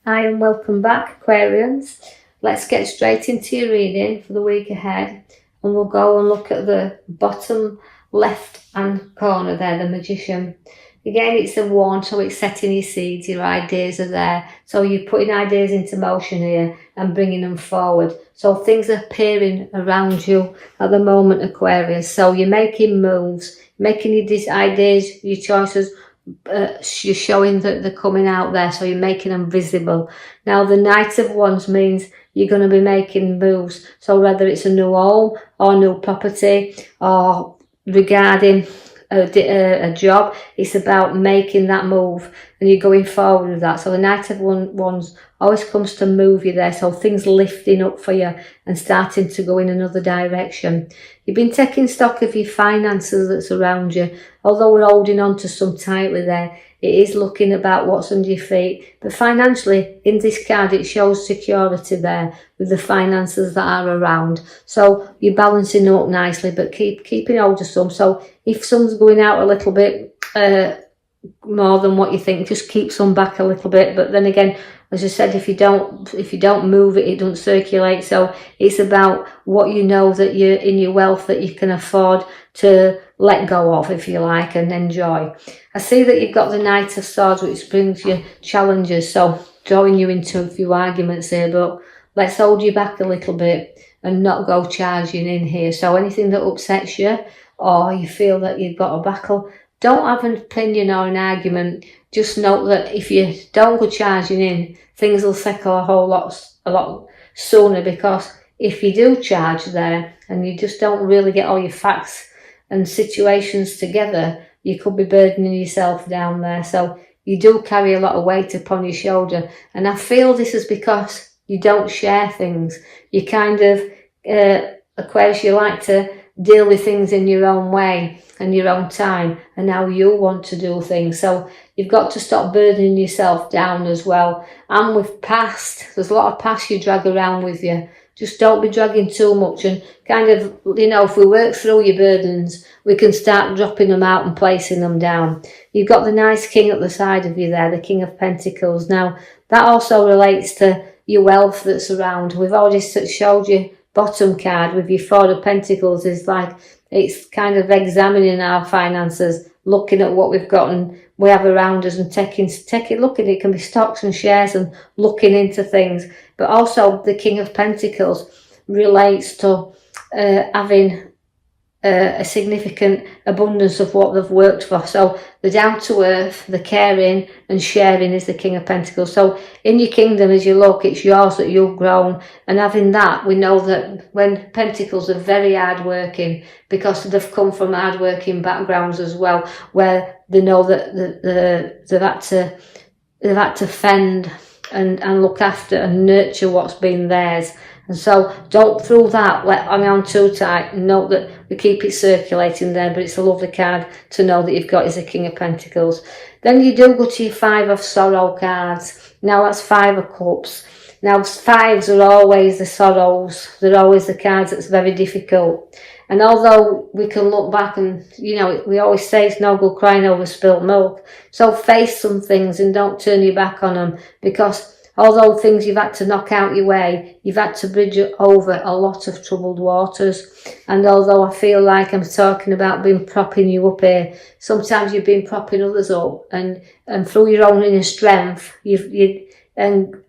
Hi and welcome back, Aquarians. Let's get straight into your reading for the week ahead, and we'll go and look at the bottom left hand corner there, the Magician. Again, it's a wand, so it's setting your seeds, your ideas are there. So you're putting ideas into motion here and bringing them forward. So things are appearing around you at the moment, Aquarius. So you're making moves, making your ideas, your choices. You're showing that they're coming out there, so you're making them visible. Now the Knight of Wands means you're going to be making moves, so whether it's a new home or new property or regarding a job, it's about making that move and you're going forward with that. So the Knight of Wands always comes to move you there, so things lifting up for you and starting to go in another direction. You've been taking stock of your finances that's around you. Although we're holding on to some tightly there, it is looking about what's under your feet. But financially, in this card, it shows security there with the finances that are around. So you're balancing up nicely, but keeping hold of some. So if some's going out a little bit more than what you think, just keep some back a little bit. But then again, as I said, if you don't move it, it doesn't circulate. So it's about what you know that you're in your wealth that you can afford to let go of, if you like, and enjoy. I see that you've got the Knight of Swords, which brings you challenges, so drawing you into a few arguments here, but let's hold you back a little bit and not go charging in here. So anything that upsets you or you feel that you've got a battle, don't have an opinion or an argument. Just note that if you don't go charging in, things will settle a lot sooner, because if you do charge there and you just don't really get all your facts and situations together, you could be burdening yourself down there. So you do carry a lot of weight upon your shoulder. And I feel this is because you don't share things. You kind of, Aquarius, you like to deal with things in your own way and your own time and how you want to do things. So you've got to stop burdening yourself down as well. And with past, there's a lot of past you drag around with you. Just don't be dragging too much, and kind of, if we work through your burdens, we can start dropping them out and placing them down. You've got the nice King at the side of you there, the King of Pentacles. Now, that also relates to your wealth that's around. We've already showed you bottom card with your Four of Pentacles is like, it's kind of examining our finances, looking at what we've got and we have around us and looking, it can be stocks and shares and looking into things. But also the King of Pentacles relates to having a significant abundance of what they've worked for. So the down to earth, the caring and sharing is the King of Pentacles. So in your kingdom, as you look, it's yours that you've grown. And having that, we know that when Pentacles are very hard working, because they've come from hard working backgrounds as well, where they know that they've had to fend and look after and nurture what's been theirs. And so don't through that hang on too tight. Note that we keep it circulating there, but it's a lovely card to know that you've got is a King of Pentacles. Then you do go to your Five of Sorrow cards. Now that's Five of Cups. Now fives are always the sorrows. They're always the cards that's very difficult. And although we can look back and, we always say it's no good crying over spilt milk. So face some things and don't turn your back on them, because although things you've had to knock out your way, you've had to bridge over a lot of troubled waters. And although I feel like I'm talking about propping you up here, sometimes you've been propping others up, and through your own inner strength, and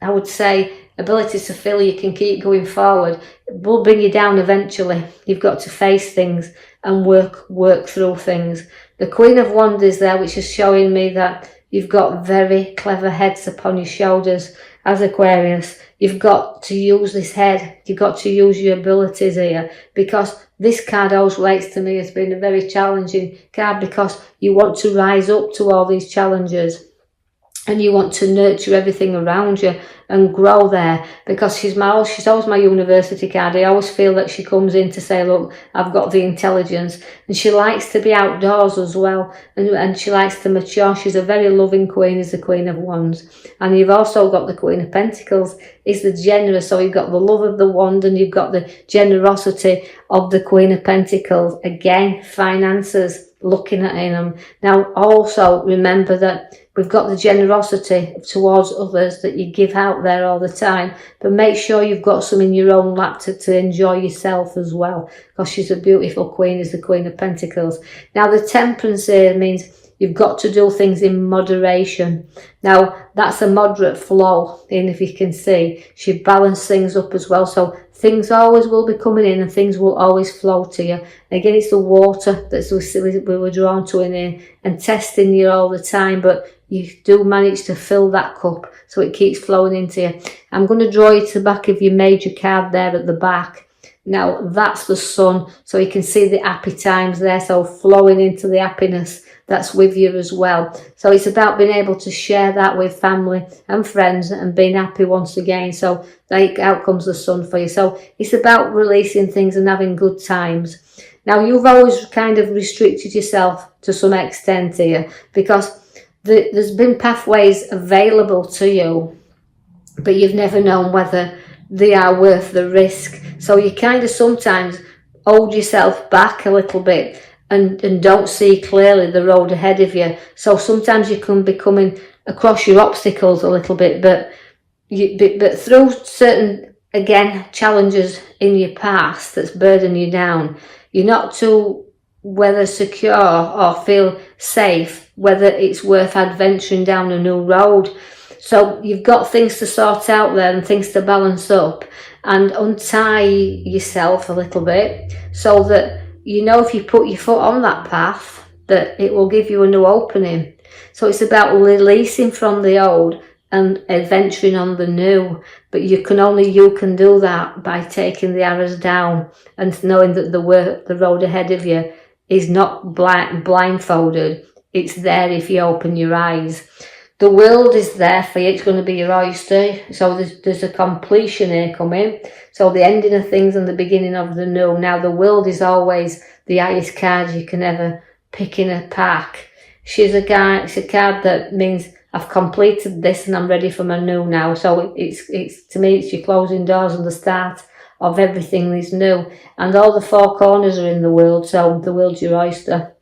I would say ability to feel you can keep going forward, will bring you down eventually. You've got to face things and work through things. The Queen of Wands is there, which is showing me that you've got very clever heads upon your shoulders as Aquarius. You've got to use this head. You've got to use your abilities here, because this card always relates to me as being a very challenging card, because you want to rise up to all these challenges and you want to nurture everything around you and grow there, because she's always my university card. I always feel that she comes in to say, look, I've got the intelligence, and she likes to be outdoors as well, and she likes to mature. She's a very loving queen, is the Queen of Wands. And you've also got the Queen of Pentacles, is the generous. So you've got the love of the wand and you've got the generosity of the Queen of Pentacles. Again, finances looking at them. Now also remember that we've got the generosity towards others that you give out there all the time, but make sure you've got some in your own lap to enjoy yourself as well, because she's a beautiful queen, is the Queen of Pentacles. Now the Temperance here means you've got to do things in moderation. Now that's a moderate flow in, if you can see. She balanced things up as well, so things always will be coming in and things will always flow to you. Again, it's the water that we were drawn to in here and testing you all the time, but you do manage to fill that cup so it keeps flowing into you. I'm going to draw you to the back of your major card there at the back. Now that's the Sun, so you can see the happy times there, so flowing into the happiness that's with you as well. So it's about being able to share that with family and friends and being happy once again. So out comes the Sun for you. So it's about releasing things and having good times. Now you've always kind of restricted yourself to some extent here, because there's been pathways available to you, but you've never known whether they are worth the risk. So you kind of sometimes hold yourself back a little bit and don't see clearly the road ahead of you. So sometimes you can be coming across your obstacles a little bit, but through certain, again, challenges in your past that's burdening you down, you're not too whether secure or feel safe, whether it's worth adventuring down a new road. So you've got things to sort out there and things to balance up and untie yourself a little bit, so that you know if you put your foot on that path that it will give you a new opening. So it's about releasing from the old and adventuring on the new, but you can do that by taking the arrows down and knowing that the road ahead of you is not blindfolded. It's there if you open your eyes. The world is there for you. It's going to be your oyster. So there's a completion here coming. So the ending of things and the beginning of the new. Now the world is always the highest card you can ever pick in a pack. It's a card that means I've completed this and I'm ready for my new now. So it's to me, it's your closing doors and the start of everything is new. And all the four corners are in the world. So the world's your oyster.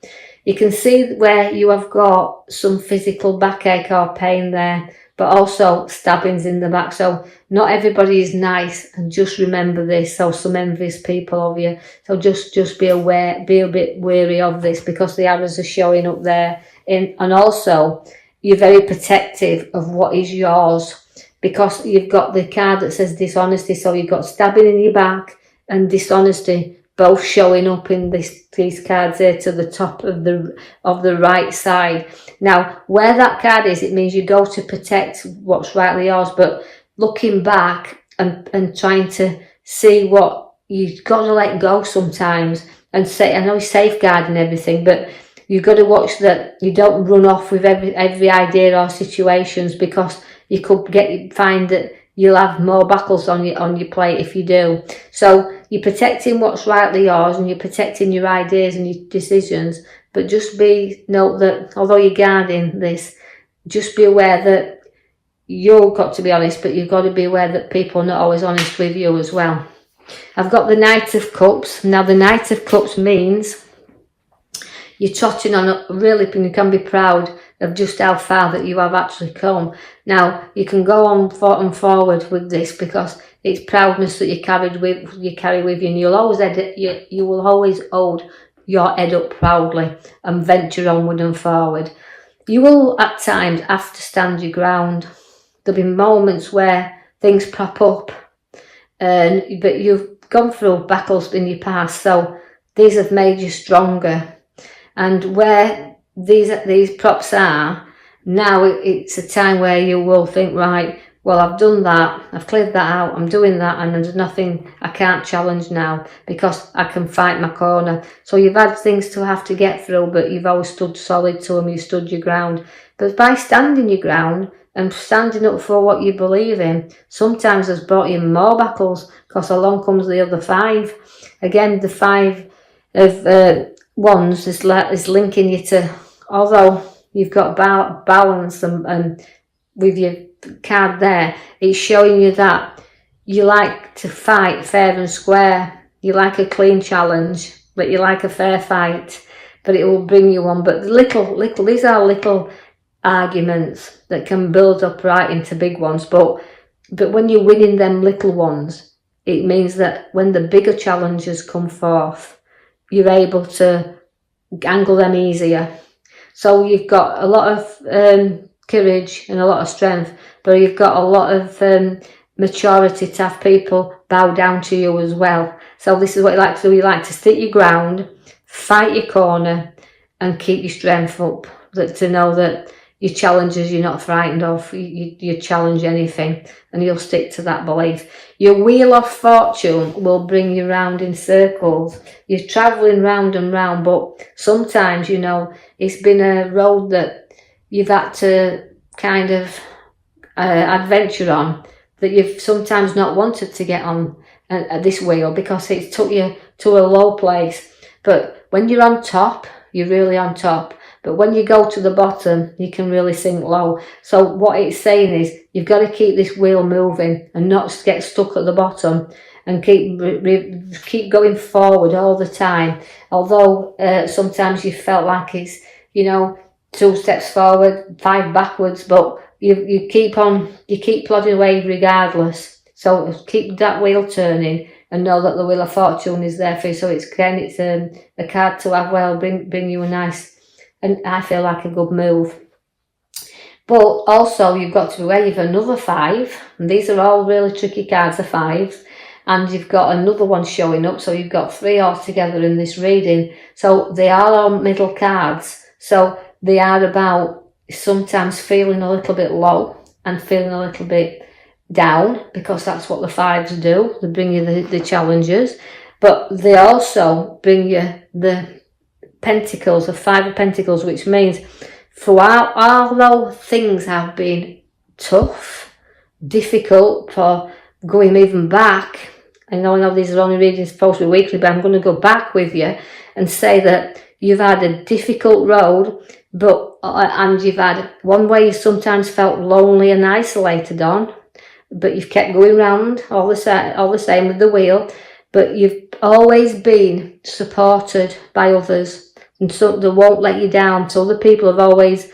You can see where you have got some physical backache or pain there, but also stabbings in the back. So not everybody is nice, and just remember this. So some envious people of you. So just be aware, be a bit wary of this, because the arrows are showing up there. And also you're very protective of what is yours, because you've got the card that says dishonesty. So you've got stabbing in your back and dishonesty, both showing up in these cards here to the top of the right side. Now, where that card is, it means you go to protect what's rightly yours, but looking back and trying to see what you've got to let go sometimes and say, I know he's safeguarding everything, but you've got to watch that you don't run off with every idea or situations, because you could find that you'll have more battles on your plate if you do. So you're protecting what's rightly yours and you're protecting your ideas and your decisions, but just note that although you're guarding this, just be aware that you've got to be honest, but you've got to be aware that people are not always honest with you as well. I've got the Knight of Cups. Now the Knight of Cups means you're trotting on really, and you can be proud of just how far that you have actually come. Now you can go on forward with this, because it's proudness that you carry with you, and you will always hold your head up proudly and venture onward and forward. You will at times have to stand your ground. There'll be moments where things prop up, but you've gone through battles in your past, so these have made you stronger. And where these props are, now it's a time where you will think, right, well, I've done that, I've cleared that out, I'm doing that, and there's nothing I can't challenge now, because I can fight my corner. So you've had things to have to get through, but you've always stood solid to them, you stood your ground. But by standing your ground and standing up for what you believe in, sometimes has brought you more battles, because along comes the other five. Again, the five of wands is linking you to, although you've got balance and with your card there, it's showing you that you like to fight fair and square. You like a clean challenge, but you like a fair fight. but it will bring you on. But these are little arguments that can build up right into big ones. But when you're winning them little ones, it means that when the bigger challenges come forth, you're able to angle them easier. So you've got a lot of courage and a lot of strength, but you've got a lot of maturity to have people bow down to you as well. So this is what you like to do. You like to stick your ground, fight your corner, and keep your strength up. To know that your challenges you're not frightened of. You challenge anything, and you'll stick to that belief. Your wheel of fortune will bring you round in circles. You're travelling round and round, but sometimes, you know, it's been a road that you've had to kind of adventure on, that you've sometimes not wanted to get on this wheel because it took you to a low place. But when you're on top, you're really on top. But when you go to the bottom, you can really sink low. So what it's saying is you've got to keep this wheel moving and not get stuck at the bottom, and keep going forward all the time. Although sometimes you felt like it's, you know, 2 steps forward, 5 backwards, but you keep plodding away regardless. So keep that wheel turning and know that the wheel of fortune is there for you. So it's a card to have. Well, bring you a nice, and I feel like a good move. But also you've got to be aware you've another 5, and these are all really tricky cards, the 5s, and you've got another one showing up, so you've got 3 altogether in this reading. So they are all middle cards, so they are about sometimes feeling a little bit low and feeling a little bit down, because that's what the 5s do. They bring you the challenges, but they also bring you the Pentacles, the 5 of Pentacles, which means although things have been tough, difficult, for going even back, I know these are only readings supposed to be weekly, but I'm going to go back with you and say that you've had a difficult road, and you've had one way you sometimes felt lonely and isolated on, but you've kept going round all the same with the wheel, but you've always been supported by others. And so they won't let you down. So other people have always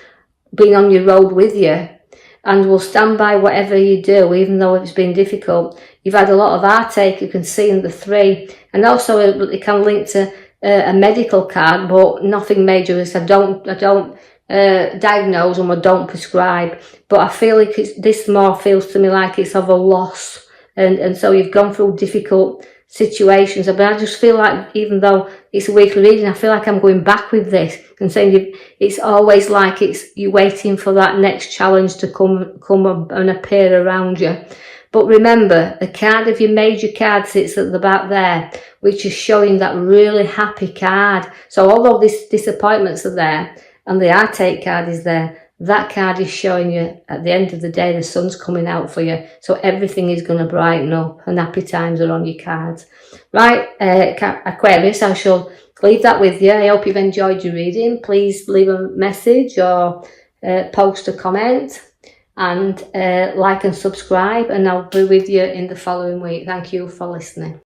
been on your road with you and will stand by whatever you do, even though it's been difficult. You've had a lot of heartache, you can see in the 3. And also it can link to a medical card, but nothing major. I don't diagnose and I don't prescribe. But I feel like this more feels to me like it's of a loss. And so you've gone through difficult situations, but I just feel like, even though it's a weekly reading, I feel like I'm going back with this and saying it's always like you're waiting for that next challenge to come and appear around you. But remember, the card of your major card sits at the back there, which is showing that really happy card. So although these disappointments are there and the heartache card is there, that card is showing you at the end of the day the sun's coming out for you. So everything is going to brighten up and happy times are on your cards. Right, Aquarius, I shall leave that with you. I hope you've enjoyed your reading. Please leave a message or post a comment, and like and subscribe, and I'll be with you in the following week. Thank you for listening.